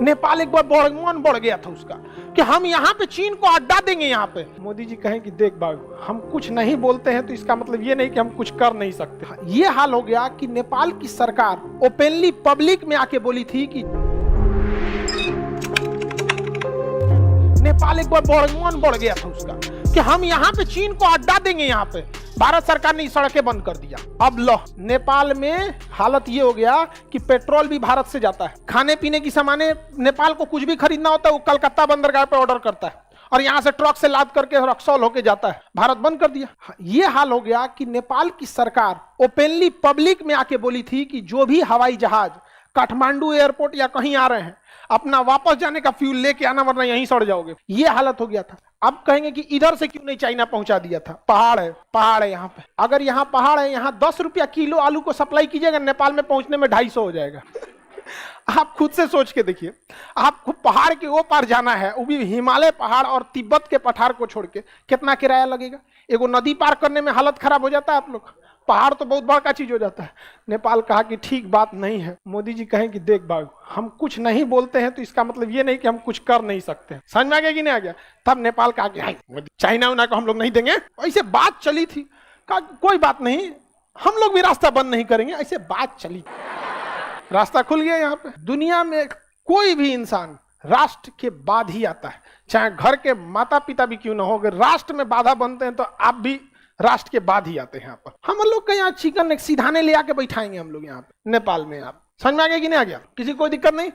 नेपाल एक बार मन बढ़ गया था उसका कि हम यहाँ पे चीन को अड्डा देंगे। यहाँ पे मोदी जी कहें कि देख बाबू, हम कुछ नहीं बोलते हैं तो इसका मतलब ये नहीं कि हम कुछ कर नहीं सकते। ये हाल हो गया कि नेपाल की सरकार ओपनली पब्लिक में आके बोली थी कि नेपाल एक बार मन बढ़ गया था उसका कि हम यहाँ पे चीन को अड्डा देंगे। यहाँ पे भारत सरकार ने सड़कें बंद कर दिया। अब लो, नेपाल में हालत ये हो गया कि पेट्रोल भी भारत से जाता है, खाने पीने की सामानें नेपाल को कुछ भी खरीदना होता है वो कलकत्ता बंदरगाह पे ऑर्डर करता है और यहाँ से ट्रक से लाद करके रक्सौल होके जाता है। भारत बंद कर दिया। ये हाल हो गया कि नेपाल की सरकार ओपनली पब्लिक में आके बोली थी कि जो भी हवाई जहाज काठमांडू एयरपोर्ट या कहीं आ रहे हैं अपना वापस जाने का फ्यूल लेके आना वरना यहीं सड़ जाओगे। ये हालत हो गया था। अब कहेंगे कि इधर से क्यों नहीं चाइना पहुंचा दिया था? पहाड़ है यहाँ पे। अगर यहाँ पहाड़ है, यहाँ 10 रुपया किलो आलू को सप्लाई कीजिएगा, नेपाल में पहुंचने में 250 हो जाएगा। आप खुद से सोच के देखिए, आपको पहाड़ के वो पार जाना है, वो भी हिमालय पहाड़ और तिब्बत के पठार को छोड़ के, कितना किराया लगेगा? एगो नदी पार करने में हालत खराब हो जाता है आप लोग, पहाड़ तो बहुत बड़ा चीज हो जाता है। नेपाल कहा कि ठीक बात नहीं है। मोदी जी कहें कि देख बाबू, हम कुछ नहीं बोलते हैं तो इसका मतलब ये नहीं कि हम कुछ कर नहीं सकते। समझ में आ गया कि नहीं आ गया? तब नेपाल कहा कि चाइना उना को हम लोग नहीं देंगे। ऐसे बात चली थी। कहा कोई बात नहीं, हम लोग भी रास्ता बंद नहीं करेंगे। ऐसे बात चली, रास्ता खुल गया। यहाँ पे दुनिया में कोई भी इंसान राष्ट्र के बाद ही आता है, चाहे घर के माता पिता भी क्यों ना हो। अगर राष्ट्र में बाधा बनते हैं तो आप भी राष्ट्र के बाद ही आते हैं। यहाँ पर हम लोग का यहाँ चिकन एक सीधाने ले आके बैठाएंगे हम लोग यहाँ पे नेपाल में। आप समझ में आ गया कि नहीं आ गया? किसी कोई दिक्कत नहीं?